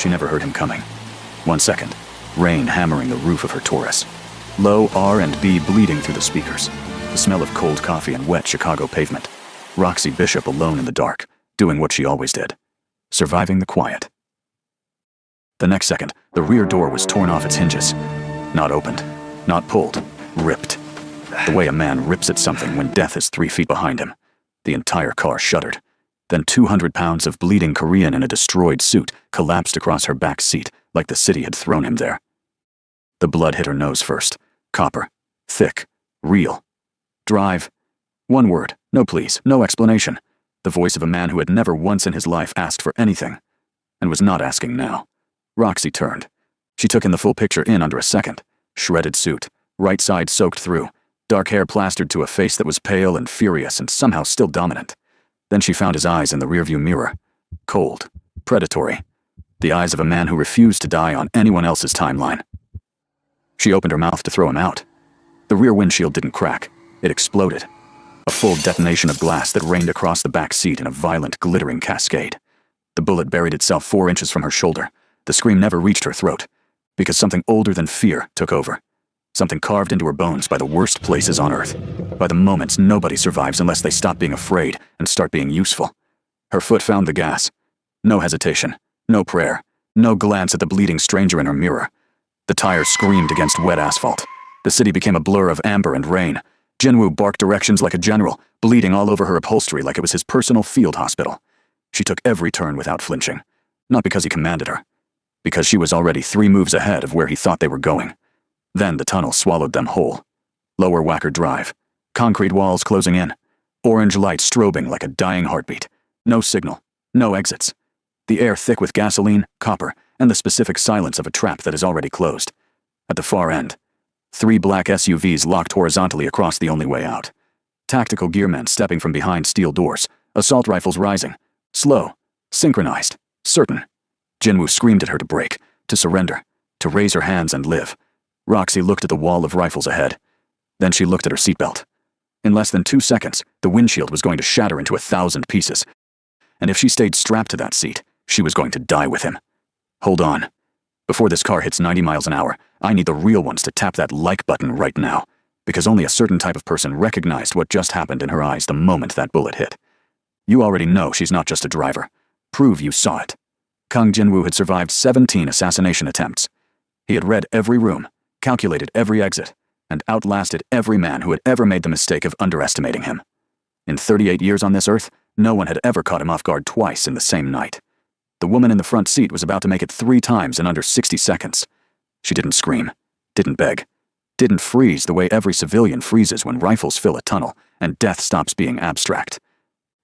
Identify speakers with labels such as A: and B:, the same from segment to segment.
A: She never heard him coming. 1 second. Rain hammering the roof of her Taurus. Low R&B bleeding through the speakers. The smell of cold coffee and wet Chicago pavement. Roxy Bishop alone in the dark, doing what she always did. Surviving the quiet. The next second, the rear door was torn off its hinges. Not opened. Not pulled. Ripped. The way a man rips at something when death is 3 feet behind him. The entire car shuddered. Then 200 pounds of bleeding Korean in a destroyed suit collapsed across her back seat like the city had thrown him there. The blood hit her nose first. Copper. Thick. Real. Drive. 1 word. No please. No explanation. The voice of a man who had never once in his life asked for anything. And was not asking now. Roxy turned. She took in the full picture in under a second. Shredded suit. Right side soaked through. Dark hair plastered to a face that was pale and furious and somehow still dominant. Then she found his eyes in the rearview mirror. Cold. Predatory. The eyes of a man who refused to die on anyone else's timeline. She opened her mouth to throw him out. The rear windshield didn't crack. It exploded. A full detonation of glass that rained across the back seat in a violent, glittering cascade. The bullet buried itself 4 inches from her shoulder. The scream never reached her throat, because something older than fear took over. Something carved into her bones by the worst places on earth. By the moments nobody survives unless they stop being afraid and start being useful. Her foot found the gas. No hesitation. No prayer. No glance at the bleeding stranger in her mirror. The tires screamed against wet asphalt. The city became a blur of amber and rain. Jinwoo barked directions like a general, bleeding all over her upholstery like it was his personal field hospital. She took every turn without flinching. Not because he commanded her. Because she was already 3 moves ahead of where he thought they were going. Then the tunnel swallowed them whole. Lower Wacker Drive. Concrete walls closing in. Orange light strobing like a dying heartbeat. No signal. No exits. The air thick with gasoline, copper, and the specific silence of a trap that is already closed. At the far end, 3 black SUVs locked horizontally across the only way out. Tactical gearmen stepping from behind steel doors. Assault rifles rising. Slow. Synchronized. Certain. Jinwoo screamed at her to break. To surrender. To raise her hands and live. Roxy looked at the wall of rifles ahead. Then she looked at her seatbelt. In less than 2 seconds, the windshield was going to shatter into 1,000 pieces. And if she stayed strapped to that seat, she was going to die with him. Hold on. Before this car hits 90 miles an hour, I need the real ones to tap that like button right now, because only a certain type of person recognized what just happened in her eyes the moment that bullet hit. You already know she's not just a driver. Prove you saw it. Kang Jinwoo had survived 17 assassination attempts. He had read every room, calculated every exit, and outlasted every man who had ever made the mistake of underestimating him. In 38 years on this earth, no one had ever caught him off guard twice in the same night. The woman in the front seat was about to make it 3 times in under 60 seconds. She didn't scream, didn't beg, didn't freeze the way every civilian freezes when rifles fill a tunnel and death stops being abstract.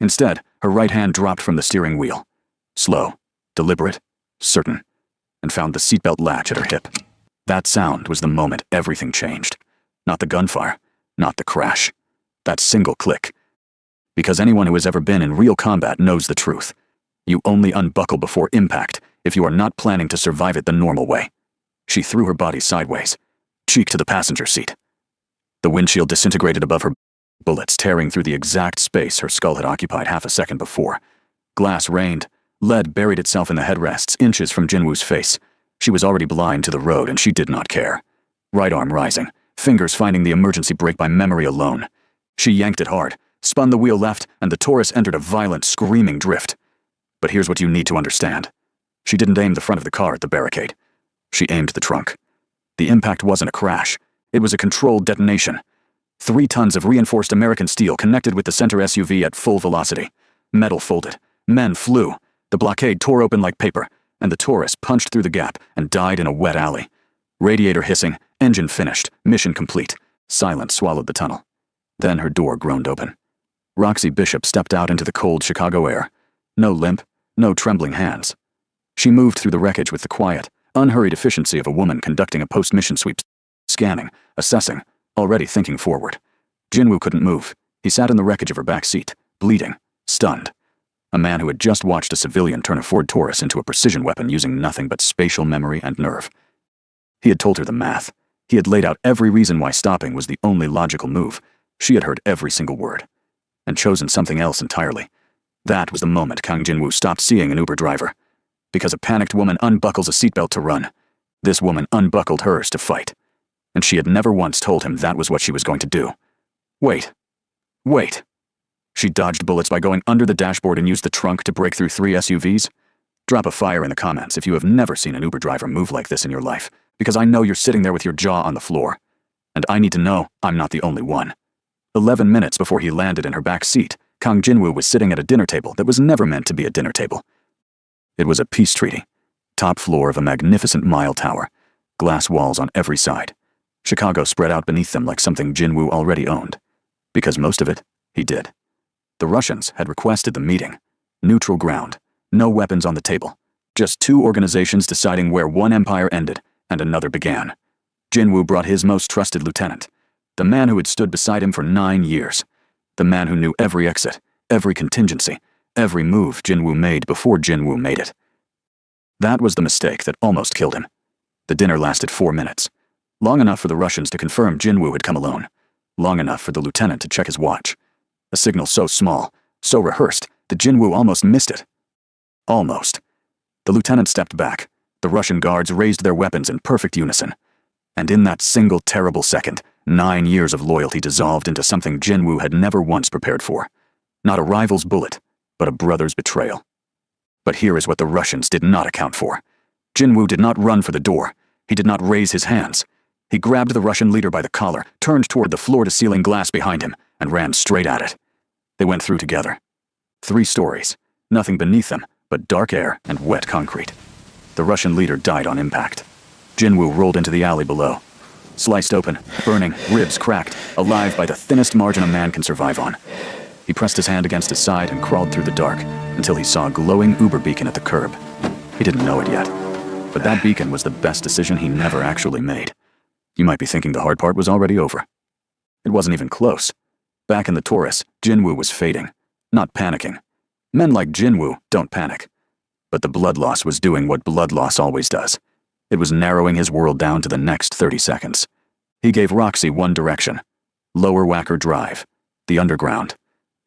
A: Instead, her right hand dropped from the steering wheel. Slow, deliberate, certain, and found the seatbelt latch at her hip. That sound was the moment everything changed. Not the gunfire, not the crash. That single click. Because anyone who has ever been in real combat knows the truth. You only unbuckle before impact if you are not planning to survive it the normal way. She threw her body sideways, cheek to the passenger seat. The windshield disintegrated above her, bullets tearing through the exact space her skull had occupied half a second before. Glass rained. Lead buried itself in the headrests inches from Jinwoo's face. She was already blind to the road and she did not care. Right arm rising, fingers finding the emergency brake by memory alone. She yanked it hard, spun the wheel left, and the Taurus entered a violent, screaming drift. But here's what you need to understand. She didn't aim the front of the car at the barricade. She aimed the trunk. The impact wasn't a crash. It was a controlled detonation. 3 tons of reinforced American steel connected with the center SUV at full velocity. Metal folded. Men flew. The blockade tore open like paper, and the Taurus punched through the gap and died in a wet alley. Radiator hissing, engine finished, mission complete. Silence swallowed the tunnel. Then her door groaned open. Roxy Bishop stepped out into the cold Chicago air. No limp, no trembling hands. She moved through the wreckage with the quiet, unhurried efficiency of a woman conducting a post-mission sweep, scanning, assessing, already thinking forward. Jinwoo couldn't move. He sat in the wreckage of her back seat, bleeding, stunned. A man who had just watched a civilian turn a Ford Taurus into a precision weapon using nothing but spatial memory and nerve. He had told her the math. He had laid out every reason why stopping was the only logical move. She had heard every single word. And chosen something else entirely. That was the moment Kang Jinwoo stopped seeing an Uber driver. Because a panicked woman unbuckles a seatbelt to run. This woman unbuckled hers to fight. And she had never once told him that was what she was going to do. Wait. Wait. She dodged bullets by going under the dashboard and used the trunk to break through 3 SUVs? Drop a fire in the comments if you have never seen an Uber driver move like this in your life, because I know you're sitting there with your jaw on the floor. And I need to know I'm not the only one. 11 minutes before he landed in her back seat, Kang Jinwoo was sitting at a dinner table that was never meant to be a dinner table. It was a peace treaty. Top floor of a magnificent mile tower. Glass walls on every side. Chicago spread out beneath them like something Jinwoo already owned. Because most of it, he did. The Russians had requested the meeting. Neutral ground. No weapons on the table. Just 2 organizations deciding where one empire ended and another began. Jinwoo brought his most trusted lieutenant. The man who had stood beside him for 9 years. The man who knew every exit, every contingency, every move Jinwoo made before Jinwoo made it. That was the mistake that almost killed him. The dinner lasted 4 minutes. Long enough for the Russians to confirm Jinwoo had come alone. Long enough for the lieutenant to check his watch. A signal so small, so rehearsed, that Jinwoo almost missed it. Almost. The lieutenant stepped back. The Russian guards raised their weapons in perfect unison. And in that single terrible second, 9 years of loyalty dissolved into something Jinwoo had never once prepared for. Not a rival's bullet, but a brother's betrayal. But here is what the Russians did not account for. Jinwoo did not run for the door. He did not raise his hands. He grabbed the Russian leader by the collar, turned toward the floor-to-ceiling glass behind him, and ran straight at it. They went through together. 3 stories, nothing beneath them but dark air and wet concrete. The Russian leader died on impact. Jinwoo rolled into the alley below. Sliced open, burning, ribs cracked, alive by the thinnest margin a man can survive on. He pressed his hand against his side and crawled through the dark until he saw a glowing Uber beacon at the curb. He didn't know it yet, but that beacon was the best decision he never actually made. You might be thinking the hard part was already over. It wasn't even close. Back in the Taurus, Jinwoo was fading, not panicking. Men like Jinwoo don't panic. But the blood loss was doing what blood loss always does. It was narrowing his world down to the next 30 seconds. He gave Roxy one direction. Lower Wacker Drive. The underground.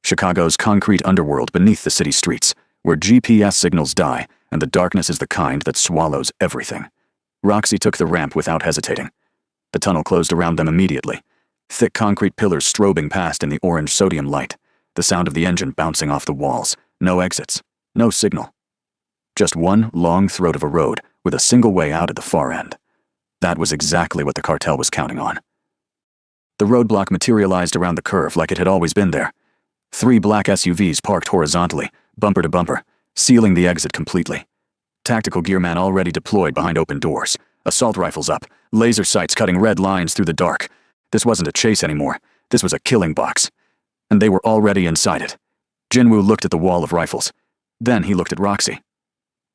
A: Chicago's concrete underworld beneath the city streets, where GPS signals die and the darkness is the kind that swallows everything. Roxy took the ramp without hesitating. The tunnel closed around them immediately. Thick concrete pillars strobing past in the orange sodium light. The sound of the engine bouncing off the walls. No exits. No signal. Just one long throat of a road with a single way out at the far end. That was exactly what the cartel was counting on. The roadblock materialized around the curve like it had always been there. 3 black SUVs parked horizontally, bumper to bumper, sealing the exit completely. Tactical gearman already deployed behind open doors. Assault rifles up, laser sights cutting red lines through the dark. This wasn't a chase anymore. This was a killing box. And they were already inside it. Jinwoo looked at the wall of rifles. Then he looked at Roxy.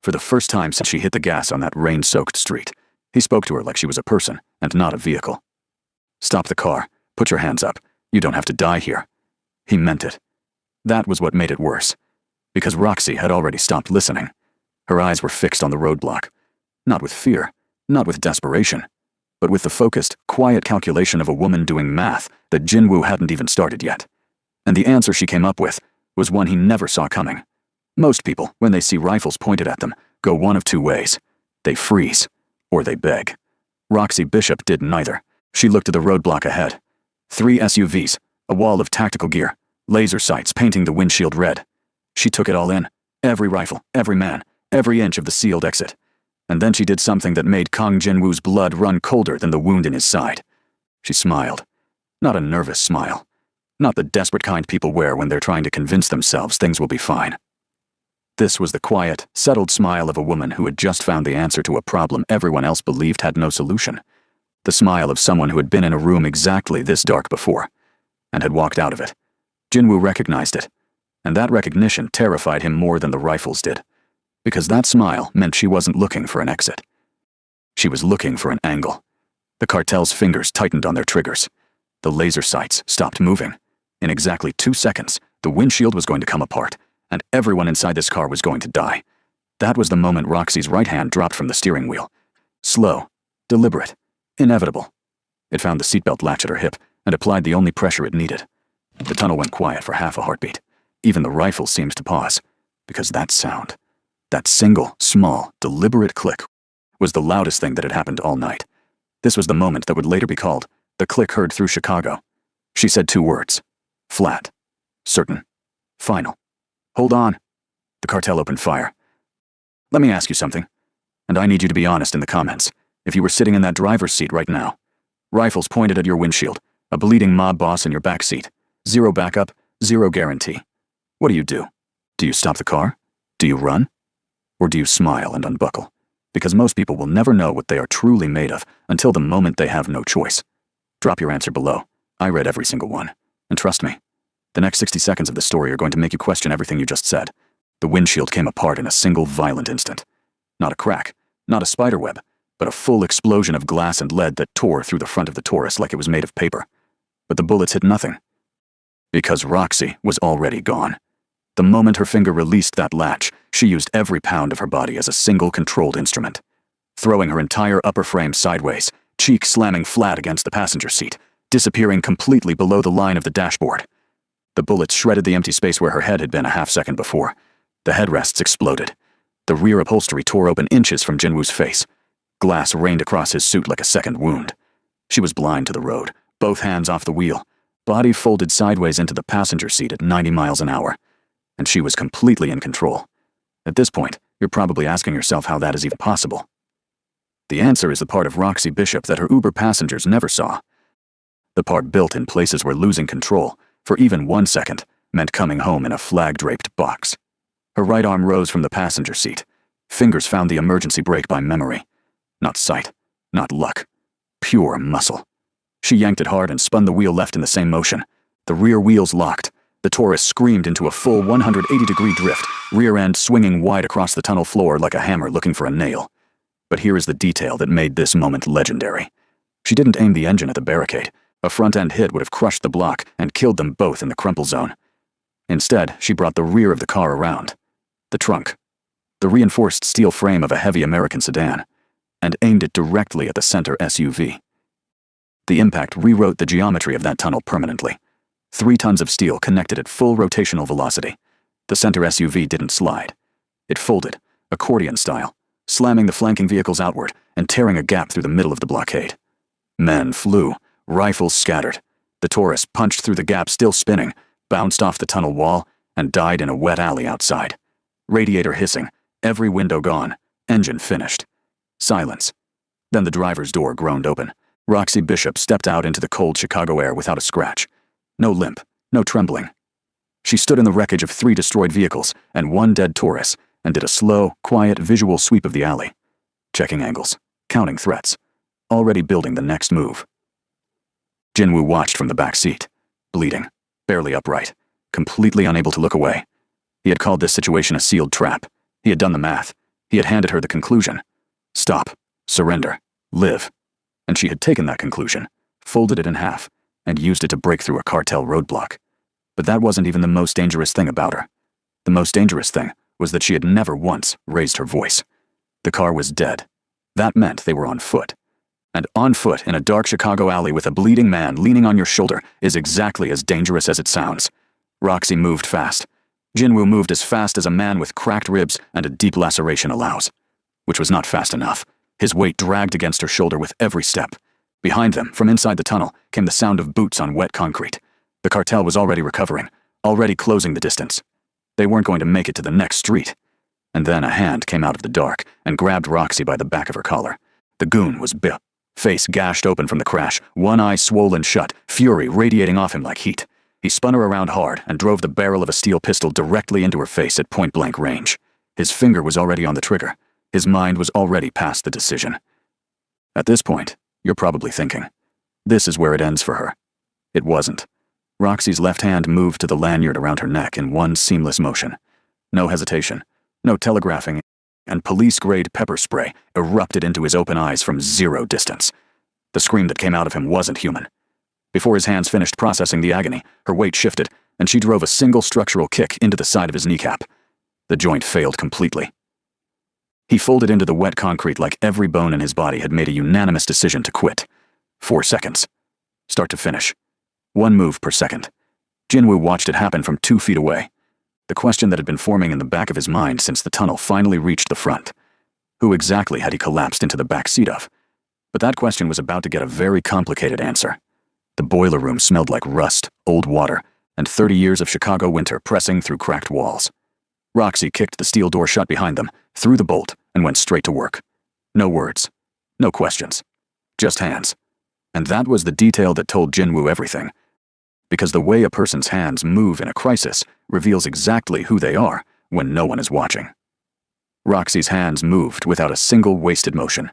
A: For the first time since she hit the gas on that rain-soaked street, he spoke to her like she was a person and not a vehicle. Stop the car. Put your hands up. You don't have to die here. He meant it. That was what made it worse. Because Roxy had already stopped listening. Her eyes were fixed on the roadblock. Not with fear, not with desperation, but with the focused, quiet calculation of a woman doing math that Jinwoo hadn't even started yet. And the answer she came up with was one he never saw coming. Most people, when they see rifles pointed at them, go one of 2 ways. They freeze, or they beg. Roxy Bishop did neither. She looked at the roadblock ahead. 3 SUVs, a wall of tactical gear, laser sights painting the windshield red. She took it all in. Every rifle, every man, every inch of the sealed exit. And then she did something that made Kang Jinwoo's blood run colder than the wound in his side. She smiled. Not a nervous smile. Not the desperate kind people wear when they're trying to convince themselves things will be fine. This was the quiet, settled smile of a woman who had just found the answer to a problem everyone else believed had no solution. The smile of someone who had been in a room exactly this dark before, and had walked out of it. Jinwoo recognized it, and that recognition terrified him more than the rifles did, because that smile meant she wasn't looking for an exit. She was looking for an angle. The cartel's fingers tightened on their triggers. The laser sights stopped moving. In exactly 2 seconds, the windshield was going to come apart, and everyone inside this car was going to die. That was the moment Roxy's right hand dropped from the steering wheel. Slow, deliberate, inevitable. It found the seatbelt latch at her hip and applied the only pressure it needed. The tunnel went quiet for half a heartbeat. Even the rifle seemed to pause, because that sound, That single, small, deliberate click was the loudest thing that had happened all night. This was the moment that would later be called the click heard through Chicago. She said 2 words. Flat. Certain. Final. Hold on. The cartel opened fire. Let me ask you something, and I need you to be honest in the comments. If you were sitting in that driver's seat right now, rifles pointed at your windshield, a bleeding mob boss in your back seat, 0 backup, 0 guarantee, what do? Do you stop the car? Do you run? Or do you smile and unbuckle? Because most people will never know what they are truly made of until the moment they have no choice. Drop your answer below. I read every single one. And trust me, the next 60 seconds of this story are going to make you question everything you just said. The windshield came apart in a single violent instant. Not a crack, not a spiderweb, but a full explosion of glass and lead that tore through the front of the Taurus like it was made of paper. But the bullets hit nothing. Because Roxy was already gone. The moment her finger released that latch, she used every pound of her body as a single controlled instrument, throwing her entire upper frame sideways, cheek slamming flat against the passenger seat, disappearing completely below the line of the dashboard. The bullets shredded the empty space where her head had been a half-second before. The headrests exploded. The rear upholstery tore open inches from Jinwoo's face. Glass rained across his suit like a second wound. She was blind to the road, both hands off the wheel, body folded sideways into the passenger seat at 90 miles an hour. And she was completely in control. At this point, you're probably asking yourself how that is even possible. The answer is the part of Roxy Bishop that her Uber passengers never saw. The part built in places where losing control, for even 1 second, meant coming home in a flag-draped box. Her right arm rose from the passenger seat. Fingers found the emergency brake by memory. Not sight, not luck. Pure muscle. She yanked it hard and spun the wheel left in the same motion. The rear wheels locked. The Taurus screamed into a full 180-degree drift, rear end swinging wide across the tunnel floor like a hammer looking for a nail. But here is the detail that made this moment legendary. She didn't aim the engine at the barricade. A front-end hit would have crushed the block and killed them both in the crumple zone. Instead, she brought the rear of the car around. The trunk. The reinforced steel frame of a heavy American sedan, and aimed it directly at the center SUV. The impact rewrote the geometry of that tunnel permanently. 3 tons of steel connected at full rotational velocity. The center SUV didn't slide. It folded, accordion style, slamming the flanking vehicles outward and tearing a gap through the middle of the blockade. Men flew, rifles scattered. The Taurus punched through the gap still spinning, bounced off the tunnel wall, and died in a wet alley outside. Radiator hissing, every window gone, engine finished. Silence. Then the driver's door groaned open. Roxy Bishop stepped out into the cold Chicago air without a scratch. No limp, no trembling. She stood in the wreckage of 3 destroyed vehicles and 1 dead Taurus and did a slow, quiet visual sweep of the alley. Checking angles, counting threats, already building the next move. Jinwoo watched from the back seat, bleeding, barely upright, completely unable to look away. He had called this situation a sealed trap. He had done the math. He had handed her the conclusion. Stop, surrender, live. And she had taken that conclusion, folded it in half, and used it to break through a cartel roadblock. But that wasn't even the most dangerous thing about her. The most dangerous thing was that she had never once raised her voice. The car was dead. That meant they were on foot. And on foot in a dark Chicago alley with a bleeding man leaning on your shoulder is exactly as dangerous as it sounds. Roxy moved fast. Jinwoo moved as fast as a man with cracked ribs and a deep laceration allows. Which was not fast enough. His weight dragged against her shoulder with every step. Behind them, from inside the tunnel, came the sound of boots on wet concrete. The cartel was already recovering, already closing the distance. They weren't going to make it to the next street. And then a hand came out of the dark and grabbed Roxy by the back of her collar. The goon was Bill, face gashed open from the crash, one eye swollen shut, fury radiating off him like heat. He spun her around hard and drove the barrel of a steel pistol directly into her face at point-blank range. His finger was already on the trigger. His mind was already past the decision. At this point, you're probably thinking, this is where it ends for her. It wasn't. Roxy's left hand moved to the lanyard around her neck in one seamless motion. No hesitation, no telegraphing, and police-grade pepper spray erupted into his open eyes from 0 distance. The scream that came out of him wasn't human. Before his hands finished processing the agony, her weight shifted, and she drove a single structural kick into the side of his kneecap. The joint failed completely. He folded into the wet concrete like every bone in his body had made a unanimous decision to quit. 4 seconds. Start to finish. 1 move per second. Jinwoo watched it happen from 2 feet away. The question that had been forming in the back of his mind since the tunnel finally reached the front. Who exactly had he collapsed into the back seat of? But that question was about to get a very complicated answer. The boiler room smelled like rust, old water, and 30 years of Chicago winter pressing through cracked walls. Roxy kicked the steel door shut behind them, threw the bolt, and went straight to work. No words. No questions. Just hands. And that was the detail that told Jinwoo everything. Because the way a person's hands move in a crisis reveals exactly who they are when no one is watching. Roxy's hands moved without a single wasted motion.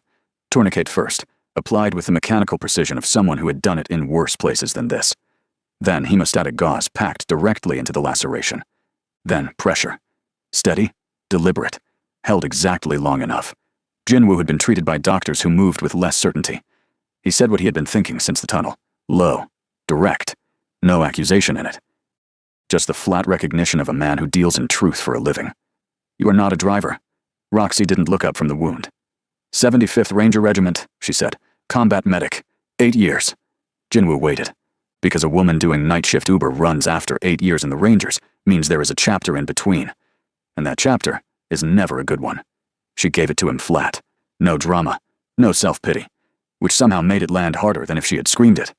A: Tourniquet first, applied with the mechanical precision of someone who had done it in worse places than this. Then hemostatic gauze packed directly into the laceration. Then pressure. Steady, deliberate, held exactly long enough. Jinwoo had been treated by doctors who moved with less certainty. He said what he had been thinking since the tunnel. Low, direct, no accusation in it. Just the flat recognition of a man who deals in truth for a living. You are not a driver. Roxy didn't look up from the wound. 75th Ranger Regiment, she said. Combat medic. 8 years. Jinwoo waited. Because a woman doing night shift Uber runs after 8 years in the Rangers means there is a chapter in between. And that chapter is never a good one. She gave it to him flat. No drama. No self-pity. Which somehow made it land harder than if she had screamed it.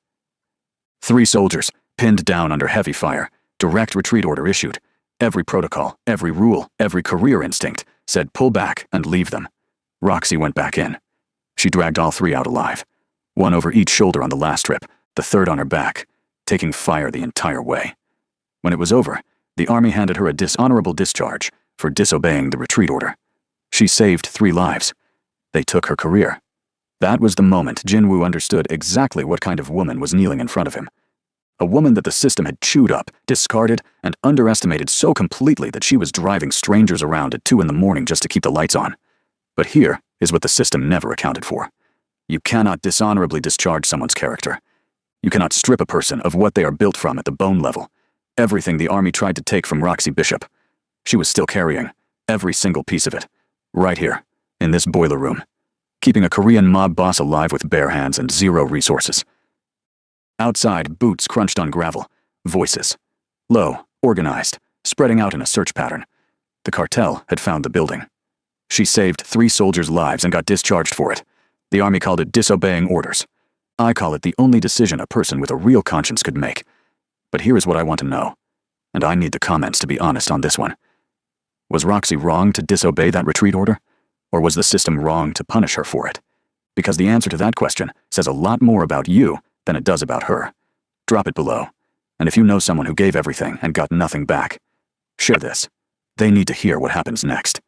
A: 3 soldiers, pinned down under heavy fire. Direct retreat order issued. Every protocol, every rule, every career instinct said pull back and leave them. Roxy went back in. She dragged all 3 out alive. 1 over each shoulder on the last trip, the 3rd on her back, taking fire the entire way. When it was over, the Army handed her a dishonorable discharge for disobeying the retreat order. She saved 3 lives. They took her career. That was the moment Jinwoo understood exactly what kind of woman was kneeling in front of him. A woman that the system had chewed up, discarded, and underestimated so completely that she was driving strangers around at 2 in the morning just to keep the lights on. But here is what the system never accounted for. You cannot dishonorably discharge someone's character. You cannot strip a person of what they are built from at the bone level. Everything the Army tried to take from Roxy Bishop. She was still carrying every single piece of it. Right here, in this boiler room. Keeping a Korean mob boss alive with bare hands and 0 resources. Outside, boots crunched on gravel. Voices. Low, organized, spreading out in a search pattern. The cartel had found the building. She saved 3 soldiers' lives and got discharged for it. The Army called it disobeying orders. I call it the only decision a person with a real conscience could make. But here is what I want to know. And I need the comments to be honest on this one. Was Roxy wrong to disobey that retreat order? Or was the system wrong to punish her for it? Because the answer to that question says a lot more about you than it does about her. Drop it below. And if you know someone who gave everything and got nothing back, share this. They need to hear what happens next.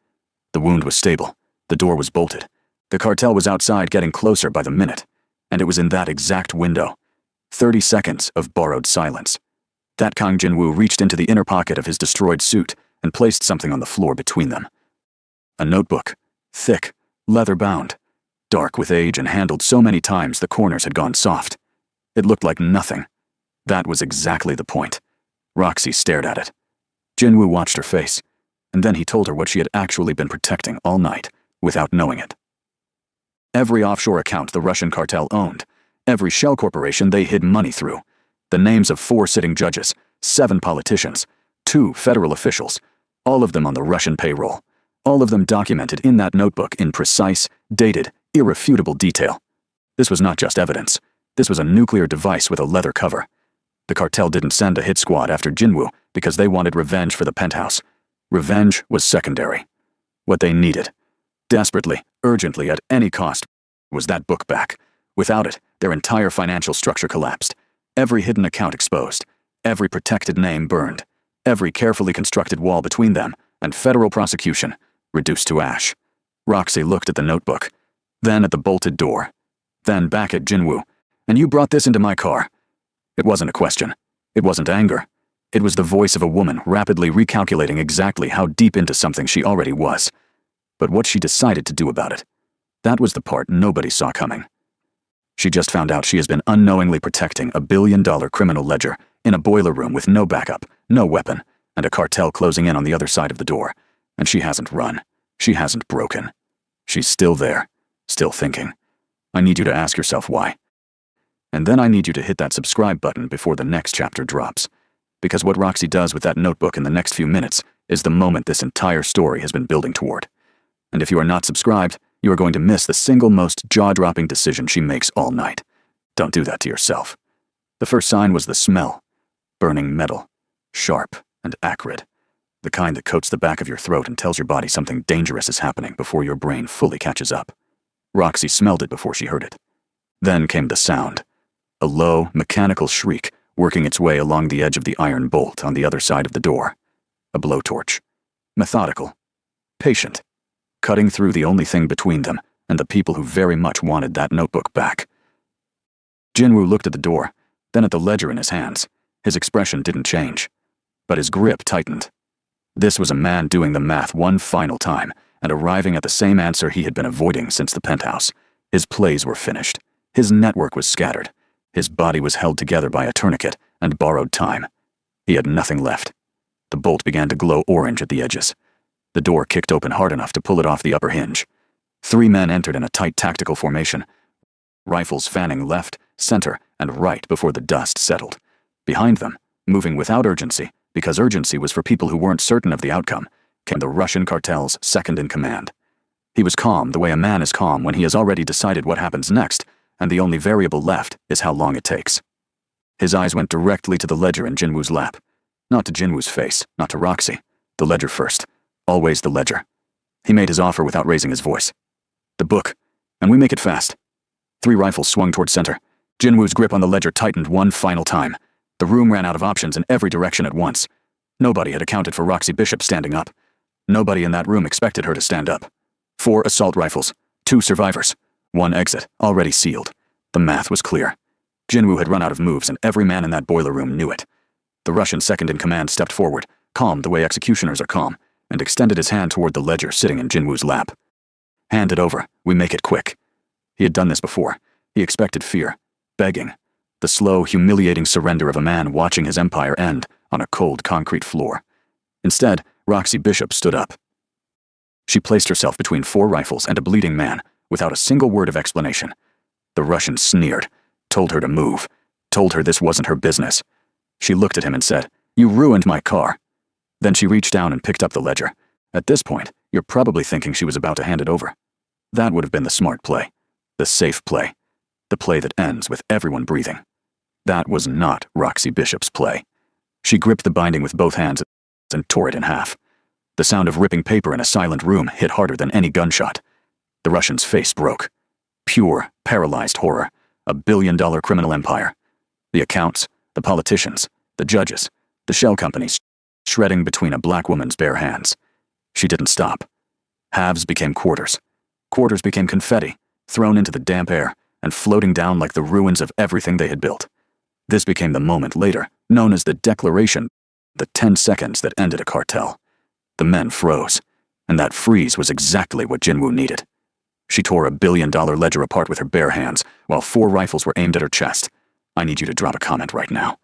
A: The wound was stable. The door was bolted. The cartel was outside getting closer by the minute. And it was in that exact window. 30 seconds of borrowed silence. That Kang Jinwoo reached into the inner pocket of his destroyed suit and placed something on the floor between them. A notebook. Thick, leather-bound. Dark with age and handled so many times the corners had gone soft. It looked like nothing. That was exactly the point. Roxy stared at it. Jinwoo watched her face, and then he told her what she had actually been protecting all night, without knowing it. Every offshore account the Russian cartel owned, every shell corporation they hid money through, the names of 4 sitting judges, 7 politicians, 2 federal officials, all of them on the Russian payroll, all of them documented in that notebook in precise, dated, irrefutable detail. This was not just evidence. This was a nuclear device with a leather cover. The cartel didn't send a hit squad after Jinwoo because they wanted revenge for the penthouse. Revenge was secondary. What they needed, desperately, urgently, at any cost, was that book back. Without it, their entire financial structure collapsed. Every hidden account exposed. Every protected name burned. Every carefully constructed wall between them and federal prosecution reduced to ash. Roxy looked at the notebook, then at the bolted door, then back at Jinwoo. And you brought this into my car. It wasn't a question. It wasn't anger. It was the voice of a woman rapidly recalculating exactly how deep into something she already was. But what she decided to do about it, that was the part nobody saw coming. She just found out she has been unknowingly protecting a $1 billion criminal ledger in a boiler room with no backup, no weapon, and a cartel closing in on the other side of the door. And she hasn't run. She hasn't broken. She's still there, still thinking. I need you to ask yourself why. And then I need you to hit that subscribe button before the next chapter drops. Because what Roxy does with that notebook in the next few minutes is the moment this entire story has been building toward. And if you are not subscribed, you are going to miss the single most jaw-dropping decision she makes all night. Don't do that to yourself. The first sign was the smell. Burning metal. Sharp and acrid. The kind that coats the back of your throat and tells your body something dangerous is happening before your brain fully catches up. Roxy smelled it before she heard it. Then came the sound. A low, mechanical shriek working its way along the edge of the iron bolt on the other side of the door. A blowtorch. Methodical. Patient. Cutting through the only thing between them and the people who very much wanted that notebook back. Jinwoo looked at the door, then at the ledger in his hands. His expression didn't change, but his grip tightened. This was a man doing the math one final time and arriving at the same answer he had been avoiding since the penthouse. His plays were finished. His network was scattered. His body was held together by a tourniquet and borrowed time. He had nothing left. The bolt began to glow orange at the edges. The door kicked open hard enough to pull it off the upper hinge. 3 men entered in a tight tactical formation, rifles fanning left, center, and right before the dust settled. Behind them, moving without urgency, because urgency was for people who weren't certain of the outcome, came the Russian cartel's second-in-command. He was calm the way a man is calm when he has already decided what happens next, and the only variable left is how long it takes. His eyes went directly to the ledger in Jinwoo's lap. Not to Jinwoo's face, not to Roxy. The ledger first. Always the ledger. He made his offer without raising his voice. The book. And we make it fast. 3 rifles swung toward center. Jinwoo's grip on the ledger tightened one final time. The room ran out of options in every direction at once. Nobody had accounted for Roxy Bishop standing up. Nobody in that room expected her to stand up. 4 assault rifles. 2 survivors. 1 exit, already sealed. The math was clear. Jinwoo had run out of moves and every man in that boiler room knew it. The Russian second-in-command stepped forward, calm the way executioners are calm, and extended his hand toward the ledger sitting in Jinwoo's lap. Hand it over, we make it quick. He had done this before. He expected fear, begging, the slow, humiliating surrender of a man watching his empire end on a cold concrete floor. Instead, Roxy Bishop stood up. She placed herself between 4 rifles and a bleeding man, without a single word of explanation. The Russian sneered, told her to move, told her this wasn't her business. She looked at him and said, "You ruined my car." Then she reached down and picked up the ledger. At this point, you're probably thinking she was about to hand it over. That would have been the smart play. The safe play. The play that ends with everyone breathing. That was not Roxy Bishop's play. She gripped the binding with both hands and tore it in half. The sound of ripping paper in a silent room hit harder than any gunshot. The Russian's face broke. Pure, paralyzed horror. A billion-dollar criminal empire. The accounts, the politicians, the judges, the shell companies, shredding between a black woman's bare hands. She didn't stop. Halves became quarters. Quarters became confetti, thrown into the damp air, and floating down like the ruins of everything they had built. This became the moment later, known as the declaration, the 10 seconds that ended a cartel. The men froze, and that freeze was exactly what Jinwoo needed. She tore a billion-dollar ledger apart with her bare hands, while 4 rifles were aimed at her chest. I need you to drop a comment right now.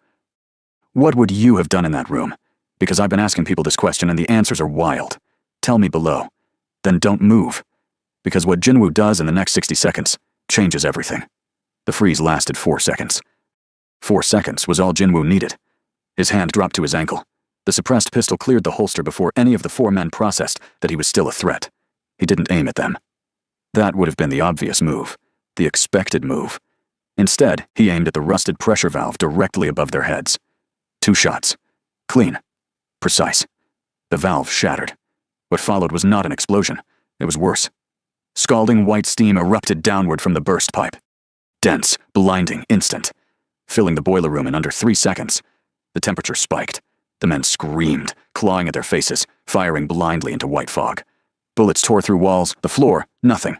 A: What would you have done in that room? Because I've been asking people this question and the answers are wild. Tell me below. Then don't move. Because what Jinwoo does in the next 60 seconds changes everything. The freeze lasted 4 seconds. 4 seconds was all Jinwoo needed. His hand dropped to his ankle. The suppressed pistol cleared the holster before any of the 4 men processed that he was still a threat. He didn't aim at them. That would have been the obvious move, the expected move. Instead, he aimed at the rusted pressure valve directly above their heads. 2 shots. Clean. Precise. The valve shattered. What followed was not an explosion. It was worse. Scalding white steam erupted downward from the burst pipe. Dense, blinding, instant. Filling the boiler room in under 3 seconds. The temperature spiked. The men screamed, clawing at their faces, firing blindly into white fog. Bullets tore through walls, the floor, nothing.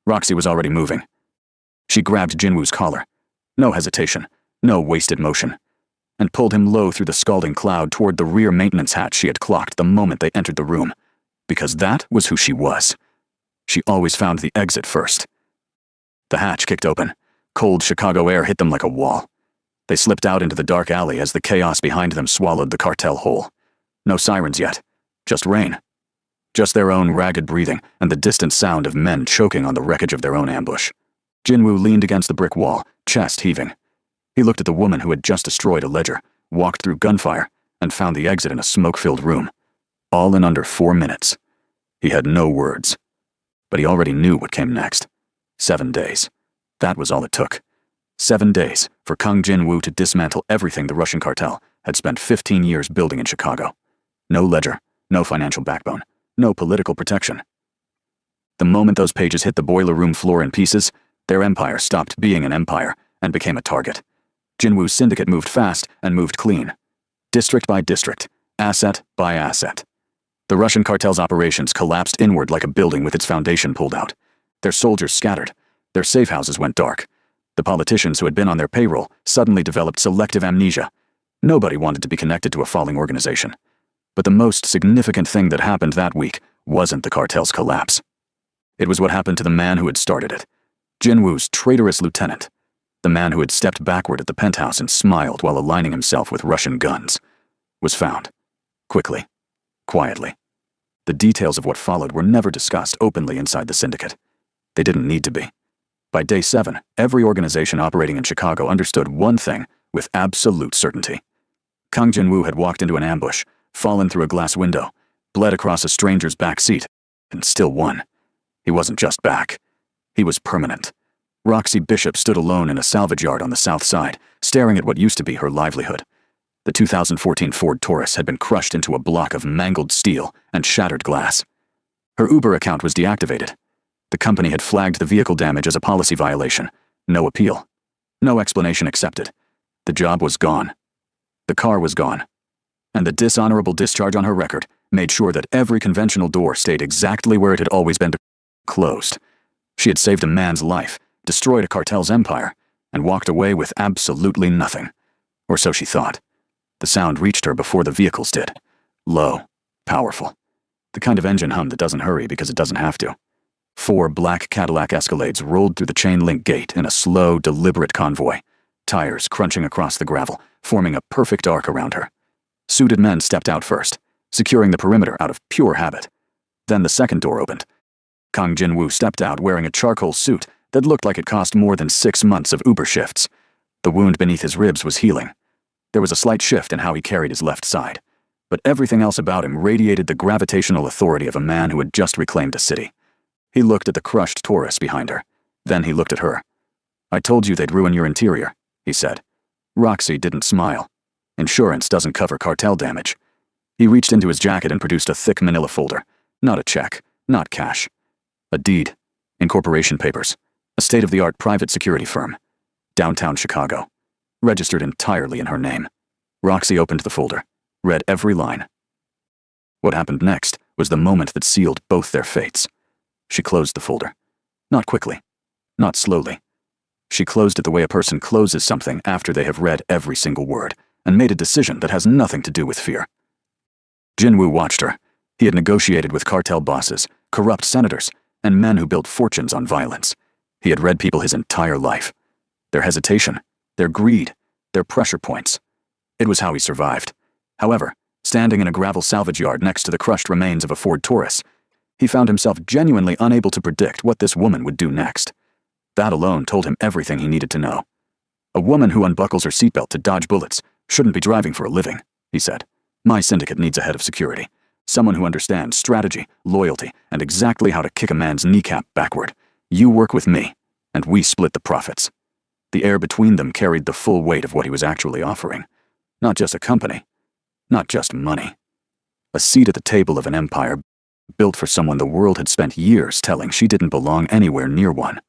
A: Roxy was already moving. She grabbed Jinwoo's collar. No hesitation, no wasted motion. And pulled him low through the scalding cloud toward the rear maintenance hatch she had clocked the moment they entered the room. Because that was who she was. She always found the exit first. The hatch kicked open. Cold Chicago air hit them like a wall. They slipped out into the dark alley as the chaos behind them swallowed the cartel whole. No sirens yet. Just rain. Just their own ragged breathing and the distant sound of men choking on the wreckage of their own ambush. Jinwoo leaned against the brick wall, chest heaving. He looked at the woman who had just destroyed a ledger, walked through gunfire, and found the exit in a smoke-filled room. all in under 4 minutes. He had no words. But he already knew what came next. 7 days. That was all it took. 7 days for Kang Jin-woo to dismantle everything the Russian cartel had spent 15 years building in Chicago. No ledger, no financial backbone, no political protection. The moment those pages hit the boiler room floor in pieces, their empire stopped being an empire and became a target. Jin-woo's syndicate moved fast and moved clean. District by district, asset by asset. The Russian cartel's operations collapsed inward like a building with its foundation pulled out. Their soldiers scattered. Their safe houses went dark. The politicians who had been on their payroll suddenly developed selective amnesia. Nobody wanted to be connected to a falling organization. But the most significant thing that happened that week wasn't the cartel's collapse. It was what happened to the man who had started it. Jin-woo's traitorous lieutenant. The man who had stepped backward at the penthouse and smiled while aligning himself with Russian guns. Was found. Quickly. Quietly. The details of what followed were never discussed openly inside the syndicate. They didn't need to be. By day 7, every organization operating in Chicago understood one thing with absolute certainty. Kang Jin-woo had walked into an ambush, fallen through a glass window, bled across a stranger's back seat, and still won. He wasn't just back. He was permanent. Roxy Bishop stood alone in a salvage yard on the south side, staring at what used to be her livelihood. The 2014 Ford Taurus had been crushed into a block of mangled steel and shattered glass. Her Uber account was deactivated. The company had flagged the vehicle damage as a policy violation. No appeal. No explanation accepted. The job was gone. The car was gone. And the dishonorable discharge on her record made sure that every conventional door stayed exactly where it had always been, closed. She had saved a man's life, destroyed a cartel's empire, and walked away with absolutely nothing. Or so she thought. The sound reached her before the vehicles did. Low, powerful. The kind of engine hum that doesn't hurry because it doesn't have to. 4 black Cadillac Escalades rolled through the chain-link gate in a slow, deliberate convoy, tires crunching across the gravel, forming a perfect arc around her. Suited men stepped out first, securing the perimeter out of pure habit. Then the second door opened. Kang Jin-woo stepped out wearing a charcoal suit that looked like it cost more than 6 months of Uber shifts. The wound beneath his ribs was healing. There was a slight shift in how he carried his left side, but everything else about him radiated the gravitational authority of a man who had just reclaimed a city. He looked at the crushed Taurus behind her. Then he looked at her. "I told you they'd ruin your interior," he said. Roxy didn't smile. Insurance doesn't cover cartel damage. He reached into his jacket and produced a thick manila folder. Not a check, not cash. A deed, incorporation papers, a state-of-the-art private security firm. Downtown Chicago. Registered entirely in her name. Roxy opened the folder, read every line. What happened next was the moment that sealed both their fates. She closed the folder. Not quickly. Not slowly. She closed it the way a person closes something after they have read every single word, and made a decision that has nothing to do with fear. Jin-woo watched her. He had negotiated with cartel bosses, corrupt senators, and men who built fortunes on violence. He had read people his entire life. Their hesitation, their greed, their pressure points. It was how he survived. However, standing in a gravel salvage yard next to the crushed remains of a Ford Taurus, he found himself genuinely unable to predict what this woman would do next. That alone told him everything he needed to know. A woman who unbuckles her seatbelt to dodge bullets shouldn't be driving for a living, he said. My syndicate needs a head of security. Someone who understands strategy, loyalty, and exactly how to kick a man's kneecap backward. You work with me, and we split the profits. The air between them carried the full weight of what he was actually offering. Not just a company. Not just money. A seat at the table of an empire built for someone the world had spent years telling she didn't belong anywhere near one.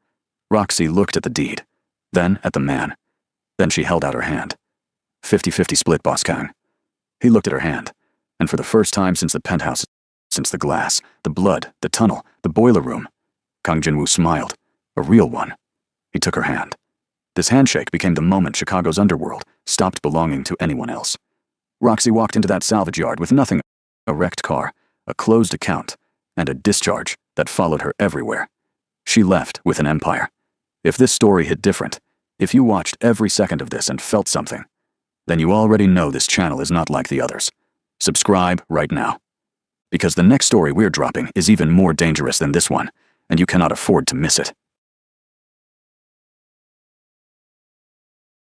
A: Roxy looked at the deed, then at the man. Then she held out her hand. 50-50 split, Boss Kang. He looked at her hand, and for the first time since the penthouse, since the glass, the blood, the tunnel, the boiler room, Kang Jin-woo smiled, a real one. He took her hand. This handshake became the moment Chicago's underworld stopped belonging to anyone else. Roxy walked into that salvage yard with nothing, a wrecked car, a closed account, and a discharge that followed her everywhere. She left with an empire. If this story hit different, if you watched every second of this and felt something, then you already know this channel is not like the others. Subscribe right now. Because the next story we're dropping is even more dangerous than this one, and you cannot afford to miss it.